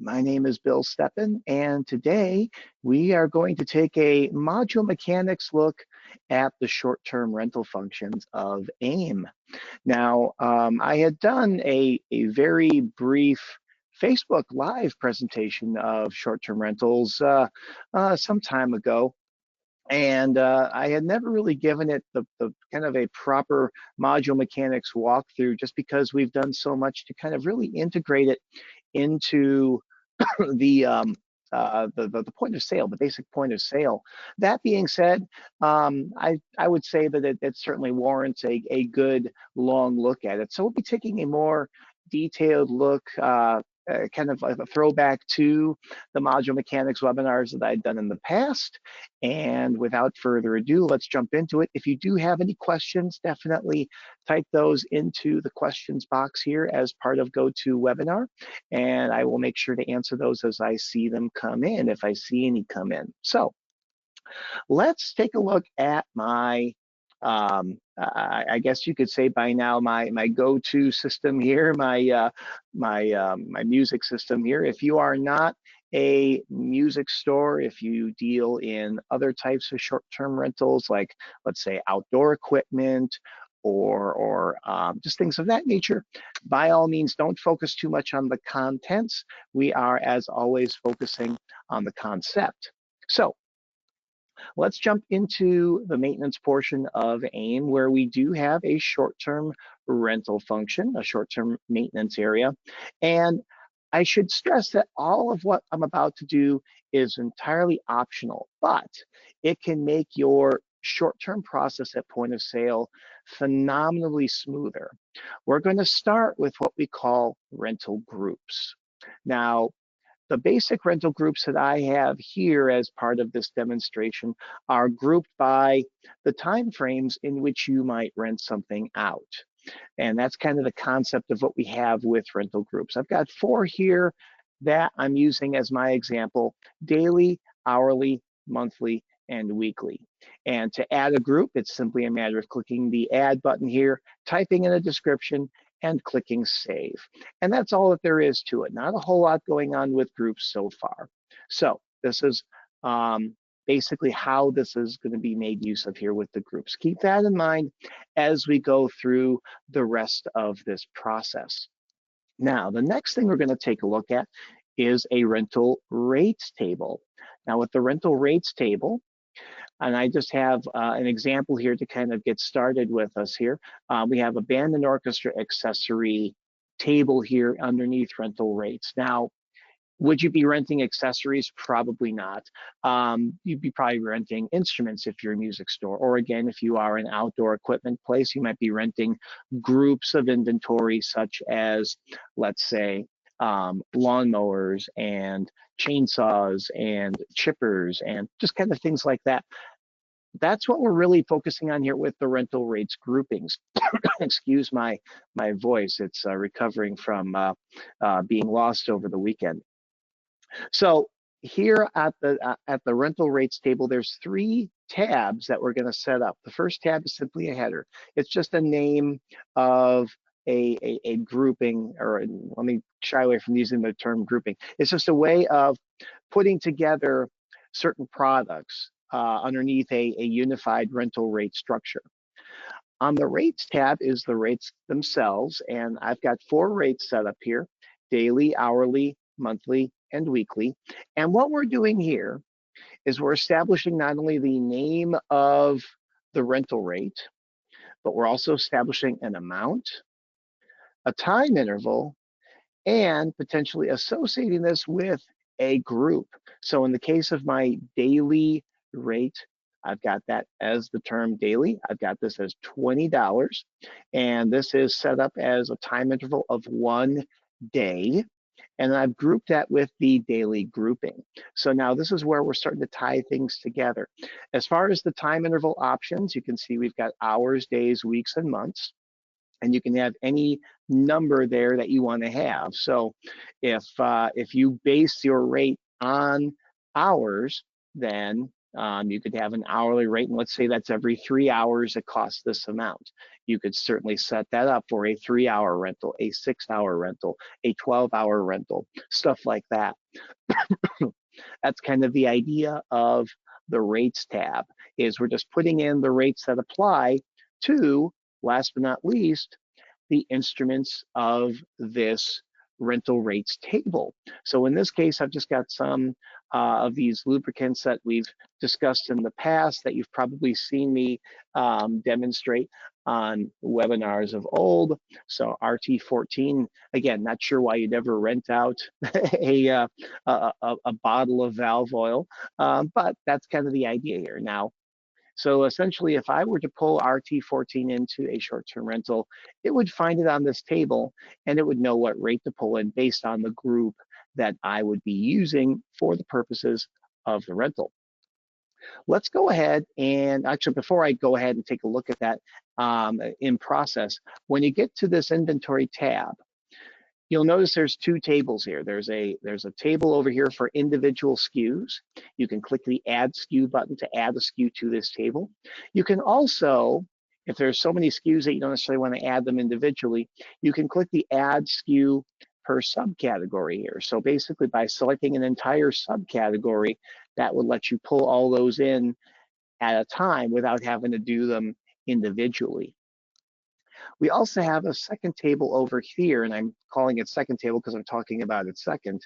My name is Bill Steppen, and today we are going to take a module mechanics look at the short-term rental functions of AIM. Now, I had done a very brief Facebook Live presentation of short-term rentals some time ago, and I had never really given it the kind of a proper module mechanics walkthrough just because we've done so much to kind of really integrate it into the the point of sale, the basic point of sale. That being said, I would say that it certainly warrants a good long look at it. So we'll be taking a more detailed look, kind of a throwback to the module mechanics webinars that I'd done in the past. And without further ado, let's jump into it. If you do have any questions, definitely type those into the questions box here as part of GoToWebinar, and I will make sure to answer those as I see them come in, if I see any come in. So let's take a look at my I guess you could say by now my go-to system here, my music system here. If you are not a music store, if you deal in other types of short-term rentals, like let's say outdoor equipment or just things of that nature, by all means, don't focus too much on the contents. We are, as always, focusing on the concept. So let's jump into the maintenance portion of AIM, where we do have a short-term rental function, a short-term maintenance area. And I should stress that all of what I'm about to do is entirely optional, but it can make your short-term process at point of sale phenomenally smoother. We're going to start with what we call rental groups. Now, the basic rental groups that I have here as part of this demonstration are grouped by the time frames in which you might rent something out. And that's kind of the concept of what we have with rental groups. I've got 4 here that I'm using as my example: daily, hourly, monthly, and weekly. And to add a group, it's simply a matter of clicking the add button here, typing in a description, and clicking save. And that's all that there is to it. Not a whole lot going on with groups so far. So this is basically how this is going to be made use of here with the groups. Keep that in mind as we go through the rest of this process. Now, the next thing we're going to take a look at is a rental rates table. Now, with the rental rates table, and I just have an example here to kind of get started with us here. We have a band and orchestra accessory table here underneath rental rates. Now, would you be renting accessories? Probably not. You'd be probably renting instruments if you're a music store. Or again, if you are an outdoor equipment place, you might be renting groups of inventory such as, let's say, lawnmowers and chainsaws and chippers and just kind of things like that. That's what we're really focusing on here with the rental rates groupings. Excuse my voice. It's recovering from being lost over the weekend. So here at the rental rates table, there's 3 tabs that we're going to set up. The first tab is simply a header. It's just a name of a grouping, or let me shy away from using the term grouping. It's just a way of putting together certain products underneath a unified rental rate structure. On the rates tab is the rates themselves, and I've got 4 rates set up here: daily, hourly, monthly, and weekly. And what we're doing here is we're establishing not only the name of the rental rate, but we're also establishing an amount, a time interval, and potentially associating this with a group. So in the case of my daily rate, I've got that as the term daily. I've got this as $20, and this is set up as a time interval of 1 day. And I've grouped that with the daily grouping. So now this is where we're starting to tie things together. As far as the time interval options, you can see we've got hours, days, weeks, and months. And you can have any number there that you want to have. So if you base your rate on hours, then You could have an hourly rate, and let's say that's every 3 hours it costs this amount. You could certainly set that up for a 3-hour rental, a 6-hour rental, a 12-hour rental, stuff like that. That's kind of the idea of the rates tab, is we're just putting in the rates that apply to, last but not least, the instruments of this rental rates table. So in this case, I've just got some of these lubricants that we've discussed in the past that you've probably seen me demonstrate on webinars of old. So RT14, again, not sure why you'd ever rent out a bottle of valve oil, but that's kind of the idea here. Now, so essentially, if I were to pull RT14 into a short-term rental, it would find it on this table, and it would know what rate to pull in based on the group that I would be using for the purposes of the rental. Let's go ahead and, actually, before I go ahead and take a look at that in process, when you get to this inventory tab, you'll notice there's two tables here. There's a table over here for individual SKUs. You can click the Add SKU button to add a SKU to this table. You can also, if there's so many SKUs that you don't necessarily want to add them individually, you can click the Add SKU per subcategory here. So basically, by selecting an entire subcategory, that would let you pull all those in at a time without having to do them individually. We also have a second table over here, and I'm calling it second table because I'm talking about it second,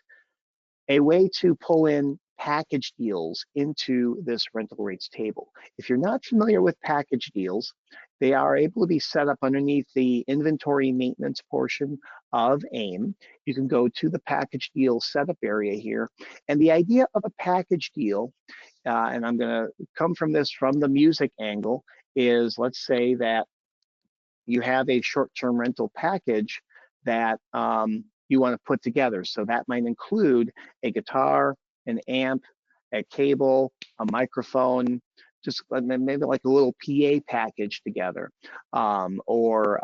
a way to pull in package deals into this rental rates table. If you're not familiar with package deals, they are able to be set up underneath the inventory maintenance portion of AIM. You can go to the package deal setup area here. And the idea of a package deal, and I'm going to come from this from the music angle, is let's say that you have a short-term rental package that you want to put together. So that might include a guitar, an amp, a cable, a microphone, just maybe like a little PA package together, or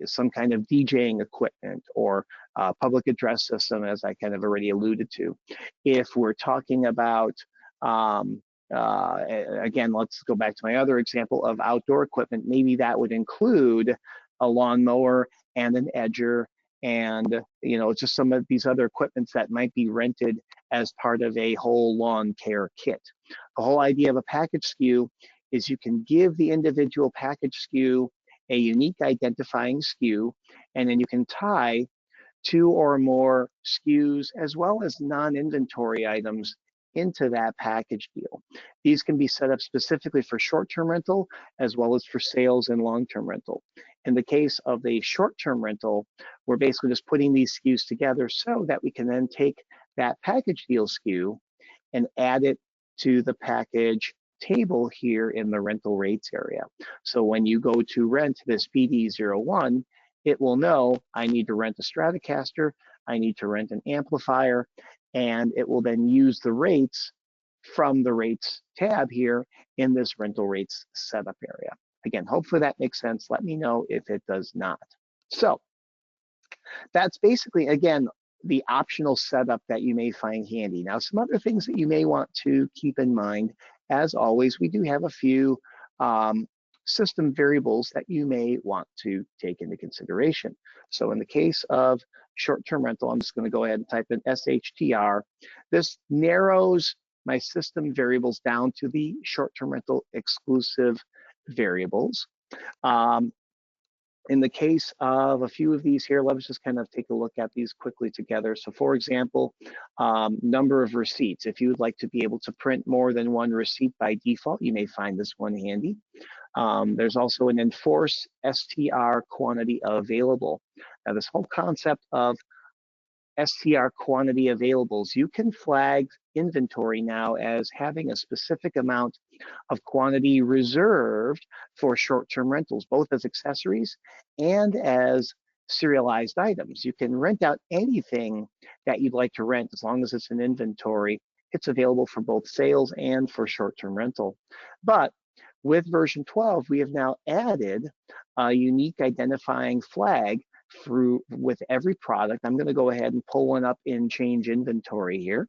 some kind of DJing equipment, or public address system, as I kind of already alluded to. If we're talking about again, let's go back to my other example of outdoor equipment. Maybe that would include a lawnmower and an edger, and just some of these other equipments that might be rented as part of a whole lawn care kit. The whole idea of a package SKU is you can give the individual package SKU a unique identifying SKU, and then you can tie 2 or more SKUs as well as non-inventory items into that package deal. These can be set up specifically for short-term rental as well as for sales and long-term rental. In the case of the short-term rental, we're basically just putting these SKUs together so that we can then take that package deal SKU and add it to the package table here in the rental rates area. So when you go to rent this PD01, it will know I need to rent a Stratocaster, I need to rent an amplifier, and it will then use the rates from the rates tab here in this rental rates setup area. Again, hopefully that makes sense. Let me know if it does not. So that's basically, again, the optional setup that you may find handy. Now, some other things that you may want to keep in mind, as always, we do have a few system variables that you may want to take into consideration. So in the case of short-term rental, I'm just going to go ahead and type in SHTR. This narrows my system variables down to the short-term rental exclusive variables. In the case of a few of these here, let's just kind of take a look at these quickly together. So for example, number of receipts. If you would like to be able to print more than one receipt by default, you may find this one handy. There's also an enforce STR quantity available. Now this whole concept of STR quantity availables, you can flag inventory now as having a specific amount of quantity reserved for short-term rentals, both as accessories and as serialized items. You can rent out anything that you'd like to rent as long as it's an inventory. It's available for both sales and for short-term rental. But with version 12, we have now added a unique identifying flag with every product. I'm going to go ahead and pull one up in change inventory here.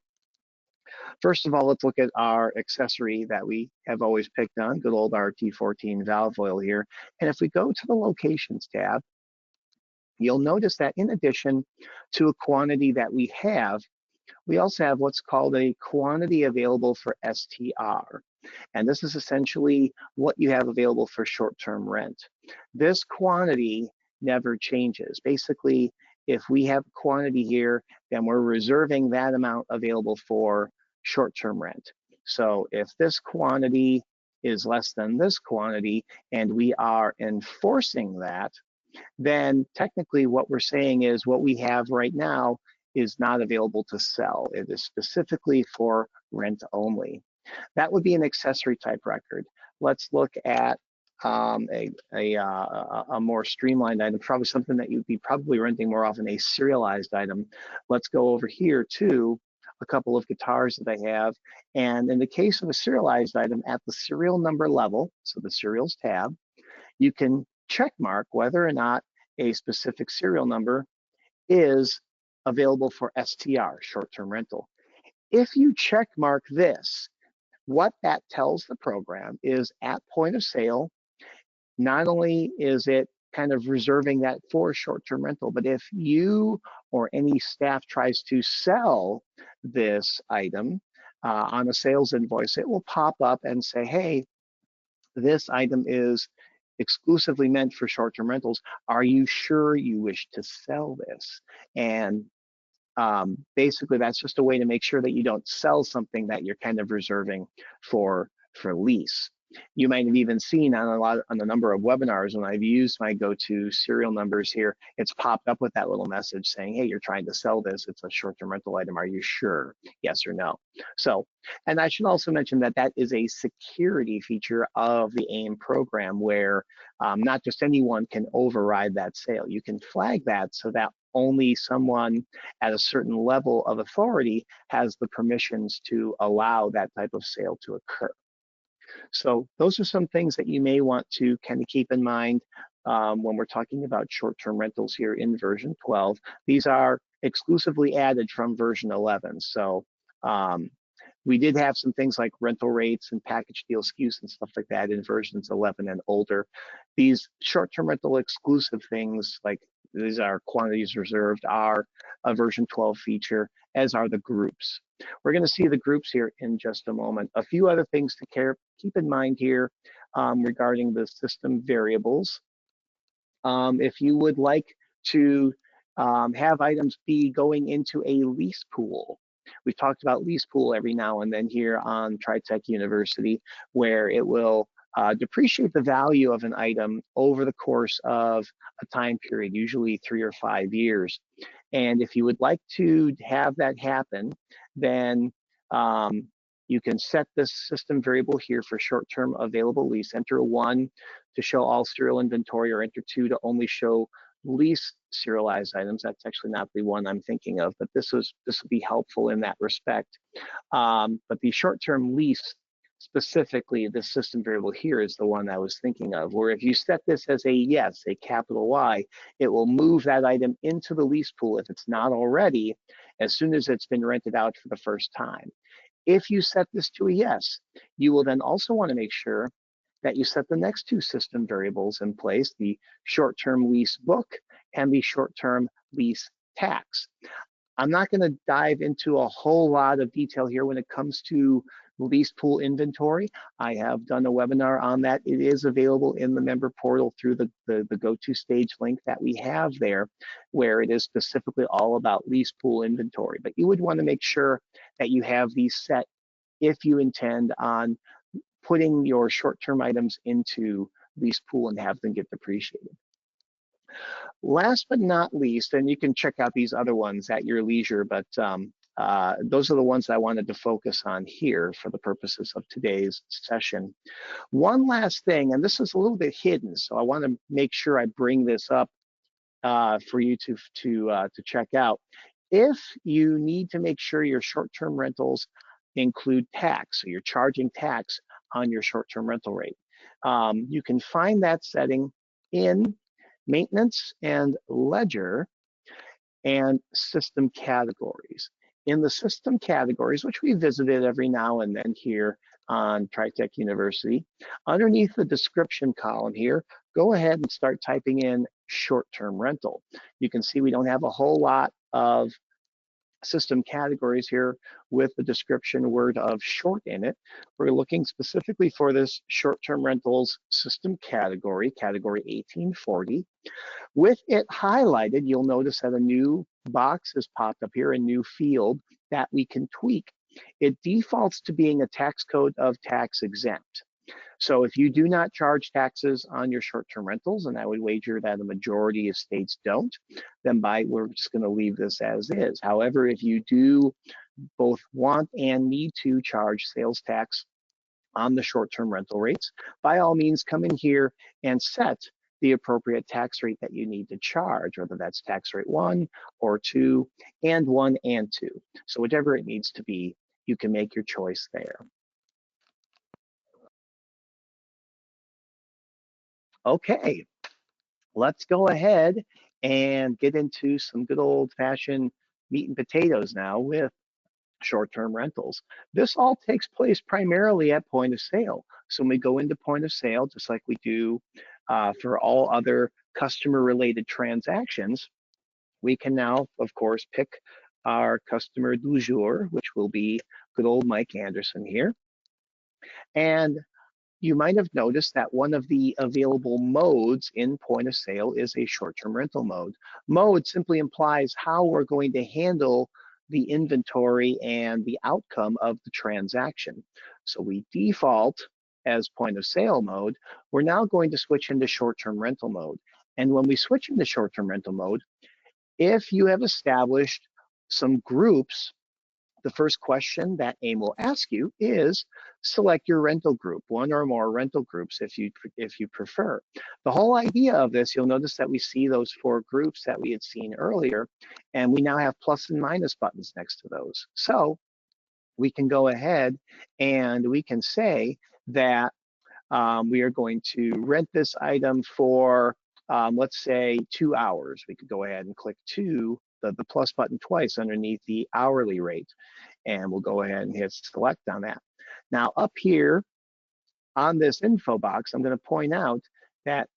First of all, let's look at our accessory that we have always picked on, good old RT14 valve oil here. And if we go to the locations tab, you'll notice that in addition to a quantity that we have, we also have what's called a quantity available for STR. And this is essentially what you have available for short-term rent. This quantity never changes. Basically, if we have a quantity here, then we're reserving that amount available for short-term rent. So if this quantity is less than this quantity and we are enforcing that, then technically what we're saying is what we have right now is not available to sell. It is specifically for rent only. That would be an accessory type record. Let's look at a more streamlined item, probably something that you'd be probably renting more often, a serialized item. Let's go over here to a couple of guitars that I have. And in the case of a serialized item at the serial number level, so the serials tab, you can check mark whether or not a specific serial number is available for STR, short-term rental. If you check mark this, what that tells the program is at point of sale, not only is it kind of reserving that for short-term rental, but if you or any staff tries to sell this item on a sales invoice, it will pop up and say, hey, this item is exclusively meant for short-term rentals. Are you sure you wish to sell this? And basically, that's just a way to make sure that you don't sell something that you're kind of reserving for lease. You might have even seen on a number of webinars when I've used my go-to serial numbers here, it's popped up with that little message saying, hey, you're trying to sell this. It's a short-term rental item. Are you sure? Yes or no? So, and I should also mention that that is a security feature of the AIM program where not just anyone can override that sale. You can flag that so that only someone at a certain level of authority has the permissions to allow that type of sale to occur. So those are some things that you may want to kind of keep in mind when we're talking about short-term rentals here in version 12. These are exclusively added from version 11. So we did have some things like rental rates and package deal SKUs and stuff like that in versions 11 and older. These short-term rental exclusive things, like these are quantities reserved, are a version 12 feature, as are the groups. We're going to see the groups here in just a moment. A few other things to keep in mind here regarding the system variables. If you would like to have items be going into a lease pool, we've talked about lease pool every now and then here on TriTech University, where it will depreciate the value of an item over the course of a time period, usually 3 or 5 years. And if you would like to have that happen, then you can set this system variable here for short-term available lease. Enter a 1 to show all serial inventory, or enter 2 to only show lease serialized items. That's actually not the one I'm thinking of, but this will be helpful in that respect. But the short-term lease, specifically the system variable here, is the one I was thinking of, where if you set this as a yes, a capital Y, it will move that item into the lease pool if it's not already, as soon as it's been rented out for the first time. If you set this to a yes, you will then also want to make sure that you set the next 2 system variables in place, the short-term lease book and the short-term lease tax. I'm not going to dive into a whole lot of detail here when it comes to lease pool inventory. I have done a webinar on that. It is available in the member portal through the go-to stage link that we have there, where it is specifically all about lease pool inventory. But you would want to make sure that you have these set if you intend on putting your short-term items into lease pool and have them get depreciated. Last but not least, and you can check out these other ones at your leisure, but those are the ones I wanted to focus on here for the purposes of today's session. One last thing, and this is a little bit hidden, so I want to make sure I bring this up for you to check out. If you need to make sure your short-term rentals include tax, so you're charging tax on your short-term rental rate, you can find that setting in maintenance and ledger and system categories. In the system categories, which we visited every now and then here on TriTech University, underneath the description column here, go ahead and start typing in short-term rental. You can see we don't have a whole lot of system categories here with the description word of short in it. We're looking specifically for this short-term rentals system category, category 1840. With it highlighted, you'll notice that a new box has popped up here, a new field that we can tweak. It defaults to being a tax code of tax exempt. So if you do not charge taxes on your short-term rentals, and I would wager that a majority of states don't, then we're just going to leave this as is. However, if you do both want and need to charge sales tax on the short-term rental rates, by all means come in here and set the appropriate tax rate that you need to charge, whether that's tax rate 1 or 2 and 1 and 2. So whatever it needs to be, you can make your choice there. Okay, let's go ahead and get into some good old-fashioned meat and potatoes now with short-term rentals. This all takes place primarily at point of sale. So when we go into point of sale, just like we do for all other customer-related transactions, we can now, of course, pick our customer du jour, which will be good old Mike Anderson here. And you might have noticed that one of the available modes in point of sale is a short-term rental mode. Mode simply implies how we're going to handle the inventory and the outcome of the transaction. So we default as point of sale mode. We're now going to switch into short-term rental mode. And when we switch into short-term rental mode, if you have established some groups, the first question that AIM will ask you is select your rental group, one or more rental groups if you prefer. The whole idea of this, you'll notice that we see those 4 groups that we had seen earlier, and we now have plus and minus buttons next to those. So we can go ahead and we can say that we are going to rent this item for, let's say, 2 hours. We could go ahead and click the plus button twice underneath the hourly rate, and we'll go ahead and hit select on that. Now up here on this info box, I'm going to point out that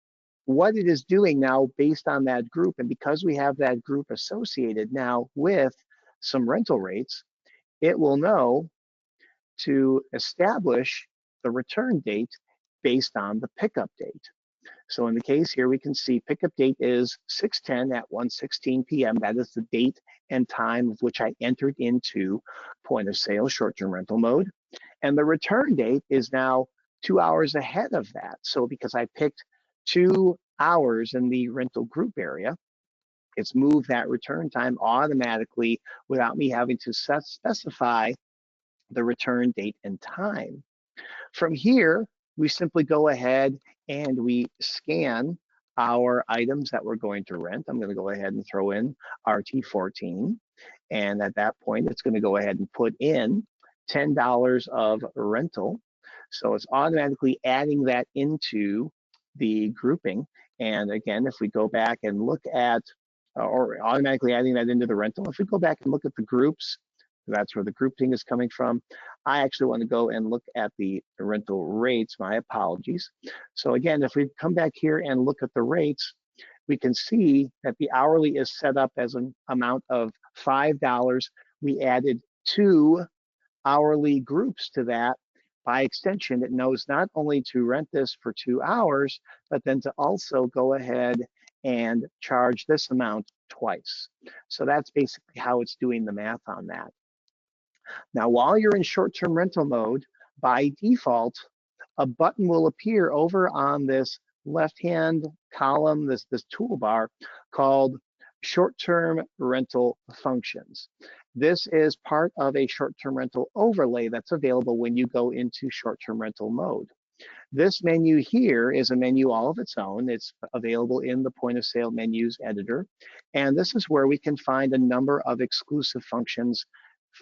what it is doing now based on that group, and because we have that group associated now with some rental rates, it will know to establish the return date based on the pickup date. So in the case here, we can see pickup date is 6/10 at 1:16 p.m. That is the date and time of which I entered into point of sale short-term rental mode. And the return date is now 2 hours ahead of that. So because I picked 2 hours in the rental group area, it's moved that return time automatically without me having to specify the return date and time. From here, we simply go ahead and we scan our items that we're going to rent. I'm going to go ahead and throw in RT14. And at that point, it's going to go ahead and put in $10 of rental. So it's automatically adding that into the grouping. And again, if we go back and look at, or automatically adding that into the rental, if we go back and look at the groups, that's where the grouping is coming from. I actually want to go and look at the rental rates. My apologies. So again, if we come back here and look at the rates, we can see that the hourly is set up as an amount of $5. We added 2 hourly groups to that. By extension, it knows not only to rent this for 2 hours, but then to also go ahead and charge this amount twice. So that's basically how it's doing the math on that. Now, while you're in short-term rental mode, by default, a button will appear over on this left-hand column, this toolbar called short-term rental functions. This is part of a short-term rental overlay that's available when you go into short-term rental mode. This menu here is a menu all of its own. It's available in the point of sale menus editor. And this is where we can find a number of exclusive functions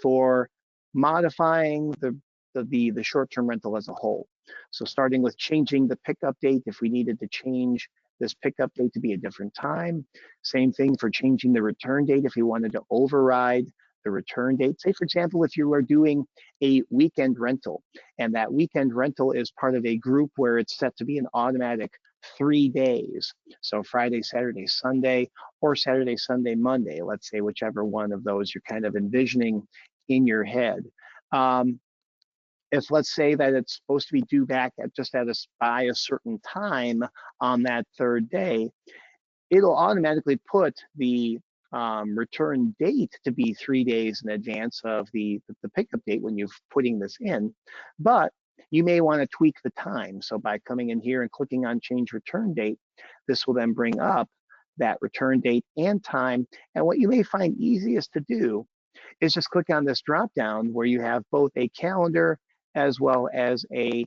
for modifying the short-term rental as a whole. So starting with changing the pickup date, if we needed to change this pickup date to be a different time. Same thing for changing the return date if we wanted to override the return date. Say, for example, if you are doing a weekend rental, and that weekend rental is part of a group where it's set to be an automatic 3 days. So Friday, Saturday, Sunday, or Saturday, Sunday, Monday, let's say, whichever one of those you're kind of envisioning in your head. If let's say that it's supposed to be due back at by a certain time on that third day, it'll automatically put the return date to be 3 days in advance of the pickup date when you're putting this in. But you may want to tweak the time. So by coming in here and clicking on change return date, this will then bring up that return date and time. And what you may find easiest to do is just click on this drop down where you have both a calendar as well as a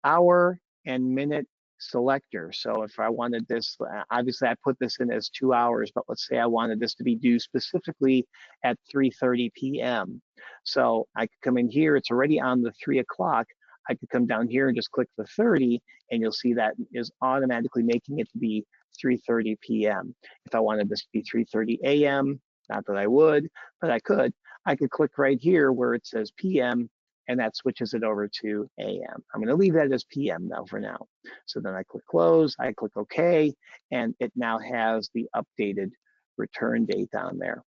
hour and minute selector. So if I wanted this, obviously I put this in as 2 hours, but let's say I wanted this to be due specifically at 3:30 p.m. So I could come in here, it's already on the 3 o'clock. I could come down here and just click the 30, and you'll see that is automatically making it to be 3:30 p.m. If I wanted this to be 3:30 a.m., not that I would, but I could click right here where it says p.m., and that switches it over to AM. I'm going to leave that as PM though for now. So then I click close, I click OK, and it now has the updated return date on there.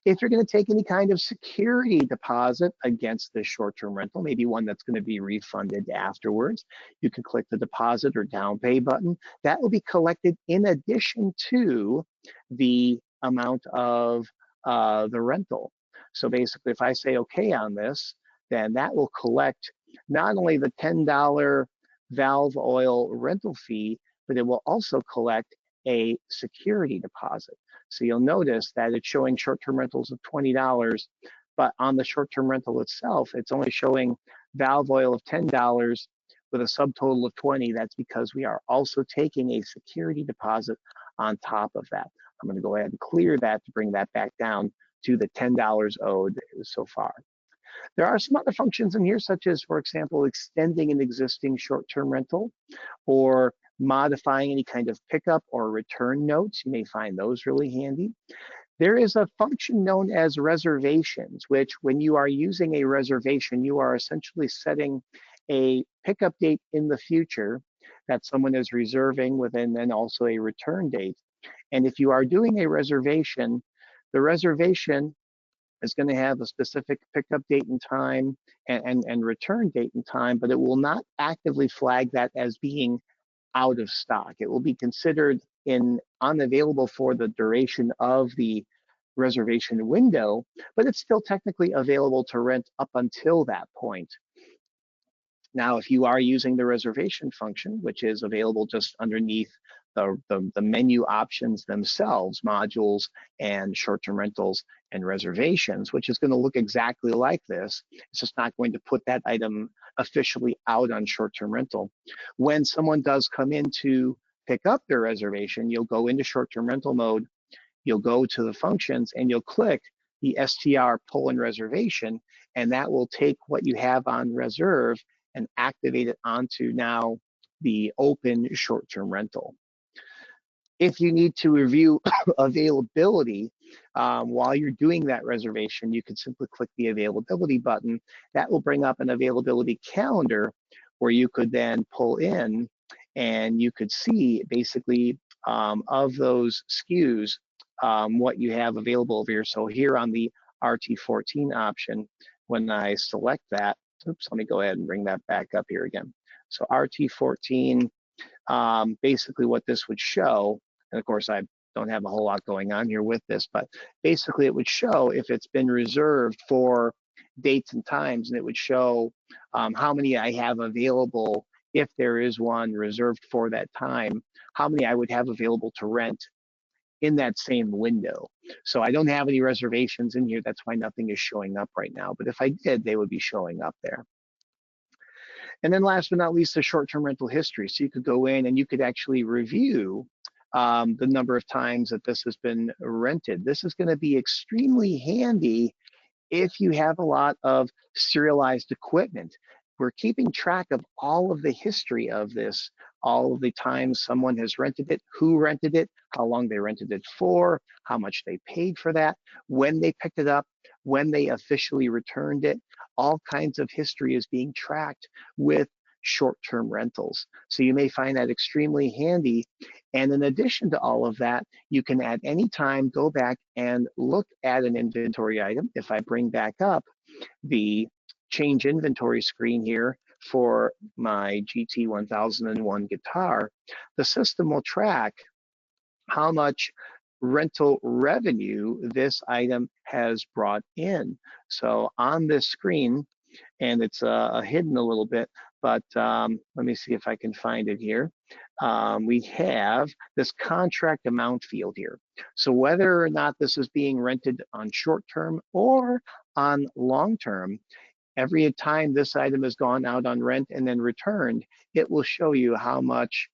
If you're going to take any kind of security deposit against this short-term rental, maybe one that's going to be refunded afterwards, you can click the deposit or down pay button. That will be collected in addition to the amount of the rental. So basically, if I say OK on this, then that will collect not only the $10 valve oil rental fee, but it will also collect a security deposit. So you'll notice that it's showing short-term rentals of $20, but on the short-term rental itself, it's only showing valve oil of $10 with a subtotal of 20. That's because we are also taking a security deposit on top of that. I'm going to go ahead and clear that to bring that back down to the $10 owed so far. There are some other functions in here, such as, for example, extending an existing short-term rental or modifying any kind of pickup or return notes. You may find those really handy. There is a function known as reservations, which when you are using a reservation, you are essentially setting a pickup date in the future that someone is reserving with, and then also a return date. And if you are doing a reservation, the reservation is going to have a specific pickup date and time and return date and time, but it will not actively flag that as being out of stock. It will be considered unavailable for the duration of the reservation window, but it's still technically available to rent up until that point. Now, if you are using the reservation function, which is available just underneath the menu options themselves, modules and short-term rentals and reservations, which is going to look exactly like this. It's just not going to put that item officially out on short-term rental. When someone does come in to pick up their reservation, you'll go into short-term rental mode, you'll go to the functions, and you'll click the STR pull-in reservation, and that will take what you have on reserve and activate it onto now the open short-term rental. If you need to review availability while you're doing that reservation, you can simply click the availability button. That will bring up an availability calendar where you could then pull in and you could see basically of those SKUs what you have available over here. So here on the RT14 option, when I select that, oops, let me go ahead and bring that back up here again. So RT14, basically what this would show, and of course I don't have a whole lot going on here with this, but basically it would show if it's been reserved for dates and times, and it would show how many I have available if there is one reserved for that time, how many I would have available to rent in that same window. So I don't have any reservations in here. That's why nothing is showing up right now. But if I did, they would be showing up there. And then last but not least, the short-term rental history. So you could go in and you could actually review the number of times that this has been rented. This is going to be extremely handy if you have a lot of serialized equipment. We're keeping track of all of the history of this all of the times someone has rented it, who rented it, how long they rented it for, how much they paid for that, when they picked it up, when they officially returned it. All kinds of history is being tracked with short-term rentals. So you may find that extremely handy. And in addition to all of that, you can at any time go back and look at an inventory item. If I bring back up the change inventory screen here for my GT 1001 guitar, the system will track how much rental revenue this item has brought in. So on this screen, and it's hidden a little bit, but let me see if I can find it here. We have this contract amount field here. So whether or not this is being rented on short term or on long term, every time this item has gone out on rent and then returned, it will show you how much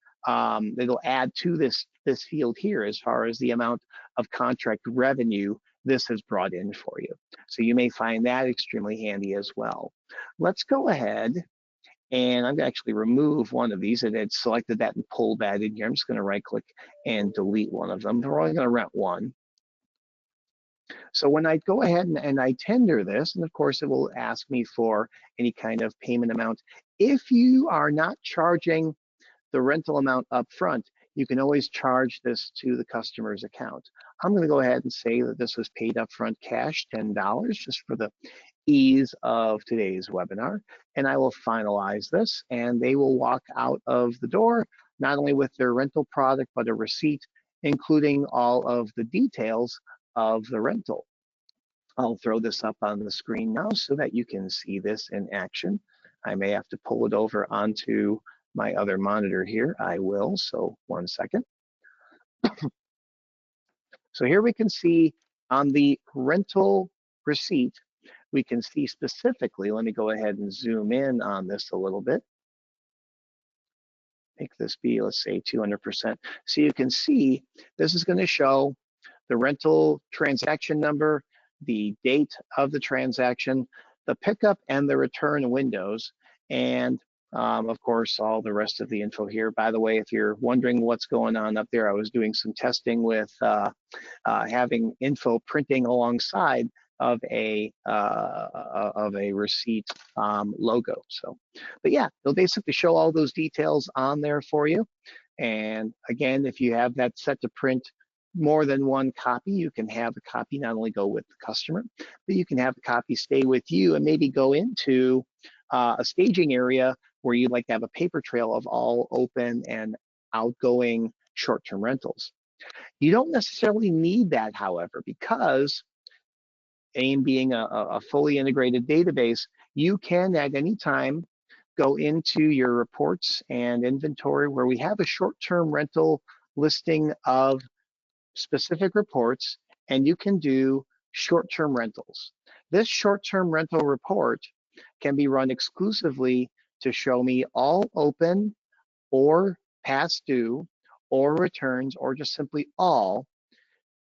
it'll add to this field here as far as the amount of contract revenue this has brought in for you. So you may find that extremely handy as well. Let's go ahead and I'm going to actually remove one of these. It had selected that and pulled that in here. I'm just going to right click and delete one of them. We're only going to rent one. So when I go ahead and I tender this, and of course it will ask me for any kind of payment amount. If you are not charging the rental amount up front, you can always charge this to the customer's account. I'm going to go ahead and say that this was paid upfront cash, $10, just for the ease of today's webinar. And I will finalize this, and they will walk out of the door, not only with their rental product, but a receipt, including all of the details of the rental. I'll throw this up on the screen now so that you can see this in action. I may have to pull it over onto my other monitor here. I will, so 1 second. So here we can see on the rental receipt, we can see specifically, let me go ahead and zoom in on this a little bit. Make this be, let's say 200%. So you can see this is going to show the rental transaction number, the date of the transaction, the pickup and the return windows, and of course, all the rest of the info here. By the way, if you're wondering what's going on up there, I was doing some testing with having info printing alongside of a receipt logo. So, but yeah, they'll basically show all those details on there for you. And again, if you have that set to print more than one copy, you can have a copy not only go with the customer, but you can have a copy stay with you and maybe go into a staging area where you'd like to have a paper trail of all open and outgoing short-term rentals. You don't necessarily need that, however, because AIM being a fully integrated database, you can at any time go into your reports and inventory where we have a short-term rental listing of specific reports, and you can do short-term rentals. This short-term rental report can be run exclusively to show me all open or past due or returns or just simply all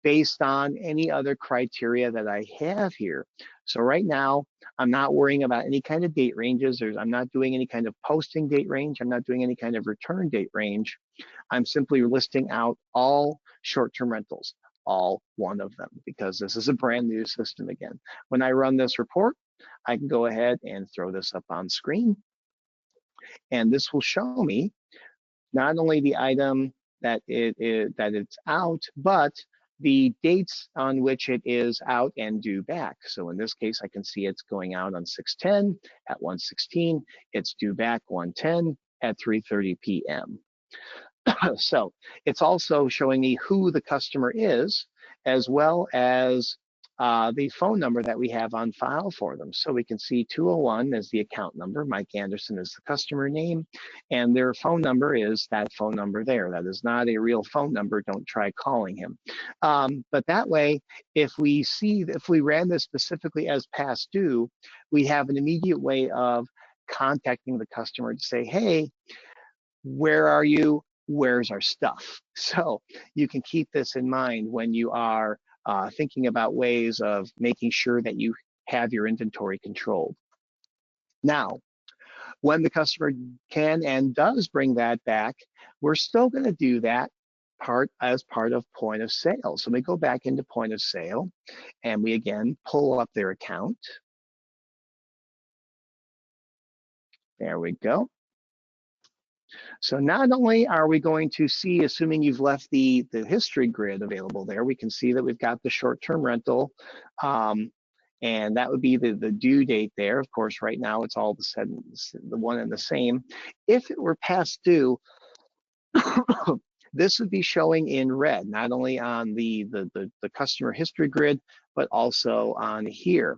based on any other criteria that I have here. So right now, I'm not worrying about any kind of date ranges. I'm not doing any kind of posting date range. I'm not doing any kind of return date range. I'm simply listing out all short-term rentals, all one of them, because this is a brand new system again. When I run this report, I can go ahead and throw this up on screen. And this will show me not only the item that it's out, but the dates on which it is out and due back. So in this case, I can see it's going out on 6/10 at 1:16. It's due back 1:10 at 3:30 p.m. So it's also showing me who the customer is, as well as the phone number that we have on file for them. So we can see 201 as the account number, Mike Anderson is the customer name, and their phone number is that phone number there. That is not a real phone number. Don't try calling him. But that way, if we ran this specifically as past due, we have an immediate way of contacting the customer to say, hey, where are you? Where's our stuff? So you can keep this in mind when you are thinking about ways of making sure that you have your inventory controlled. Now, When the customer can and does bring that back, we're still going to do that as part of point of sale. So we go back into point of sale and we again pull up their account. There we go. So not only are we going to see, assuming you've left the history grid available there, we can see that we've got the short-term rental, and that would be the due date there. Of course, right now it's all the one and the same. If it were past due, this would be showing in red, not only on the customer history grid, but also on here.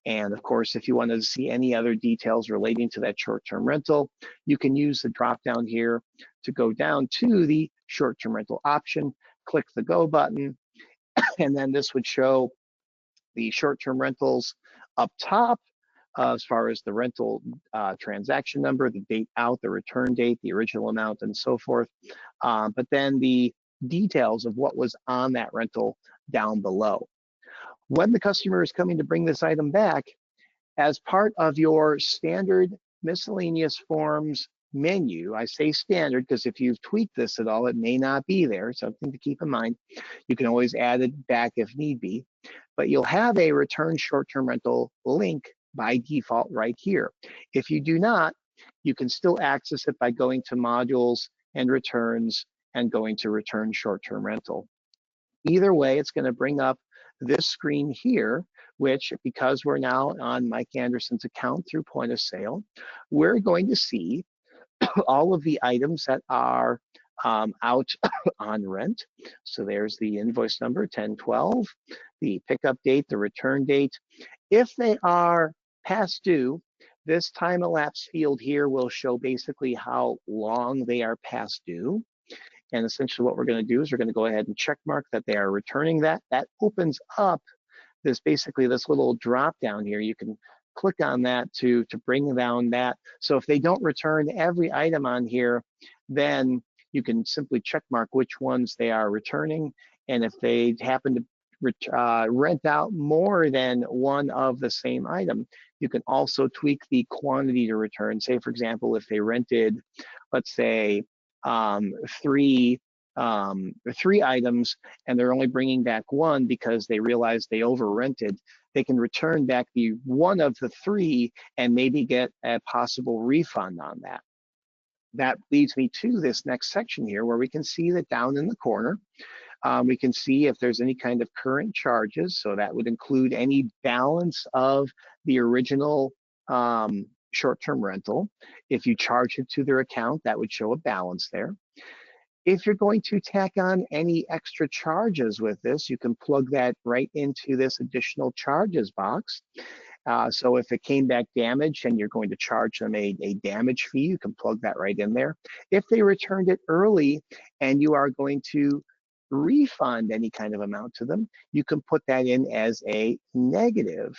And of course, if you wanted to see any other details relating to that short-term rental, you can use the drop down here to go down to the short-term rental option, click the go button, and then this would show the short-term rentals up top as far as the rental transaction number, the date out, the return date, the original amount, and so forth. But then the details of what was on that rental down below. When the customer is coming to bring this item back, as part of your standard miscellaneous forms menu, I say standard because if you've tweaked this at all, it may not be there, something to keep in mind. You can always add it back if need be, but you'll have a return short-term rental link by default right here. If you do not, you can still access it by going to modules and returns and going to return short-term rental. Either way, it's going to bring up this screen here, which, because we're now on Mike Anderson's account through point of sale, we're going to see all of the items that are out on rent. So there's the invoice number 1012, the pickup date, the return date. If they are past due, this time elapsed field here will show basically how long they are past due. And essentially what we're going to do is we're going to go ahead and check mark that they are returning that. That opens up this basically this little drop down here. You can click on that to bring down that. So if they don't return every item on here, then you can simply check mark which ones they are returning. And if they happen to rent out more than one of the same item, you can also tweak the quantity to return. Say, for example, if they rented, let's say, three items and they're only bringing back one because they realize they over rented, they can return back the one of the three and maybe get a possible refund on that. That leads me to this next section here where we can see that down in the corner, we can see if there's any kind of current charges. So that would include any balance of the original short-term rental. If you charge it to their account, that would show a balance there. If you're going to tack on any extra charges with this, you can plug that right into this additional charges box. So if it came back damaged and you're going to charge them a damage fee, you can plug that right in there. If they returned it early and you are going to refund any kind of amount to them, you can put that in as a negative.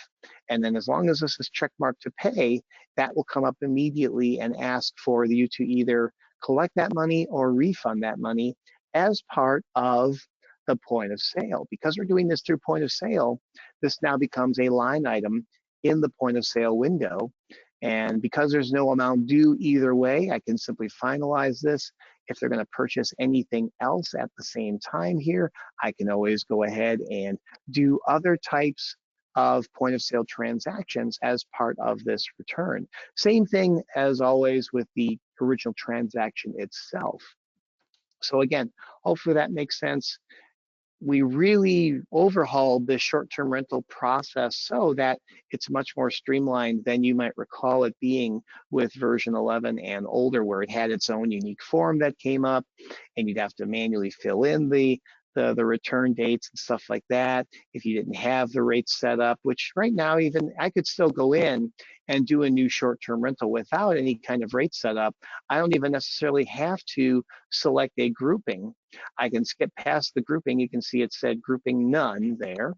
And then as long as this is checkmarked to pay, that will come up immediately and ask for you to either collect that money or refund that money as part of the point of sale. Because we're doing this through point of sale, this now becomes a line item in the point of sale window. And because there's no amount due either way, I can simply finalize this. If they're going to purchase anything else at the same time here, I can always go ahead and do other types of point of sale transactions as part of this return. Same thing as always with the original transaction itself. So again, hopefully that makes sense. We really overhauled the short-term rental process so that it's much more streamlined than you might recall it being with version 11 and older, where it had its own unique form that came up and you'd have to manually fill in the return dates and stuff like that if you didn't have the rates set up, which right now even I could still go in and do a new short-term rental without any kind of rate setup. I don't even necessarily have to select a grouping. I can skip past the grouping. You can see it said grouping none there.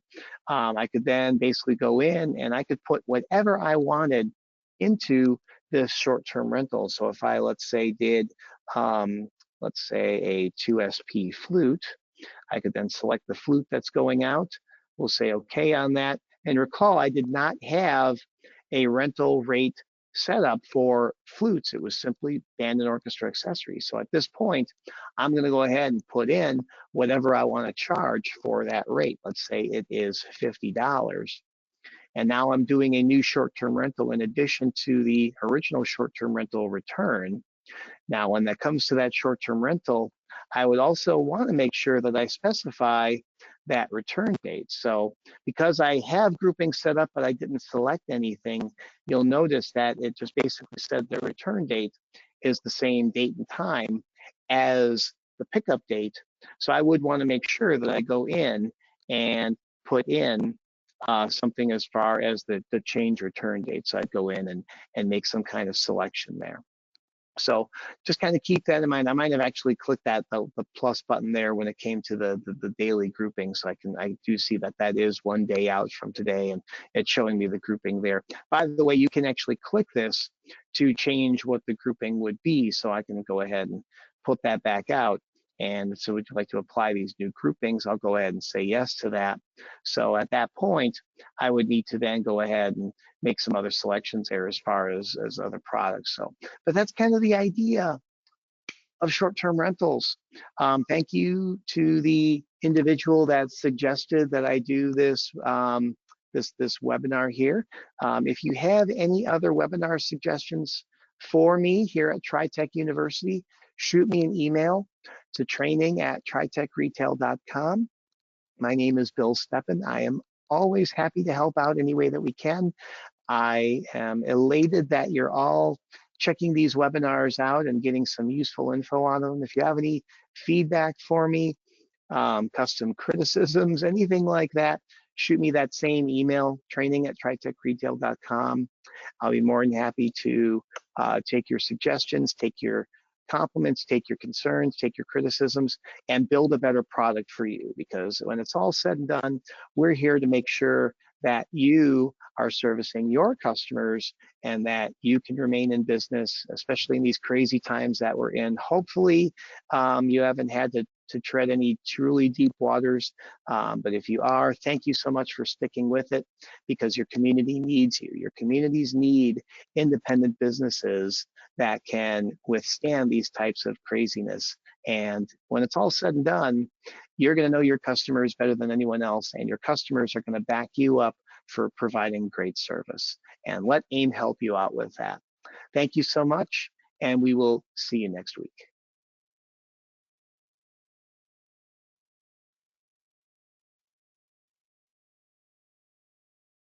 I could then basically go in and I could put whatever I wanted into this short-term rental. So if I, let's say, did, let's say a 2SP flute, I could then select the flute that's going out. We'll say okay on that. And recall, I did not have a rental rate setup for flutes. It was simply band and orchestra accessories. So at this point, I'm going to go ahead and put in whatever I want to charge for that rate. Let's say it is $50. And now I'm doing a new short-term rental in addition to the original short-term rental return. Now, when that comes to that short-term rental, I would also want to make sure that I specify that return date. So because I have grouping set up, but I didn't select anything, you'll notice that it just basically said the return date is the same date and time as the pickup date. So I would want to make sure that I go in and put in something as far as the change return date. So I'd go in and make some kind of selection there. So just kind of keep that in mind. I might have actually clicked the plus button there when it came to the daily grouping. So I do see that that is 1 day out from today, and it's showing me the grouping there. By the way, you can actually click this to change what the grouping would be. So I can go ahead and put that back out. And so would you like to apply these new groupings? I'll go ahead and say yes to that. So at that point, I would need to then go ahead and make some other selections there as far as other products. So, but that's kind of the idea of short-term rentals. Thank you to the individual that suggested that I do this this webinar here. If you have any other webinar suggestions for me here at TriTech University, shoot me an email to training@tritechretail.com. My name is Bill Steppen. I am always happy to help out any way that we can. I am elated that you're all checking these webinars out and getting some useful info on them. If you have any feedback for me, custom criticisms, anything like that, shoot me that same email, training@tritechretail.com. I'll be more than happy to take your suggestions, take your compliments, take your concerns, take your criticisms, and build a better product for you. Because when it's all said and done, we're here to make sure that you are servicing your customers and that you can remain in business, especially in these crazy times that we're in. Hopefully, you haven't had to tread any truly deep waters. But if you are, thank you so much for sticking with it, because your community needs you. Your communities need independent businesses that can withstand these types of craziness. And when it's all said and done, you're going to know your customers better than anyone else, and your customers are going to back you up for providing great service. And let AIM help you out with that. Thank you so much, and we will see you next week.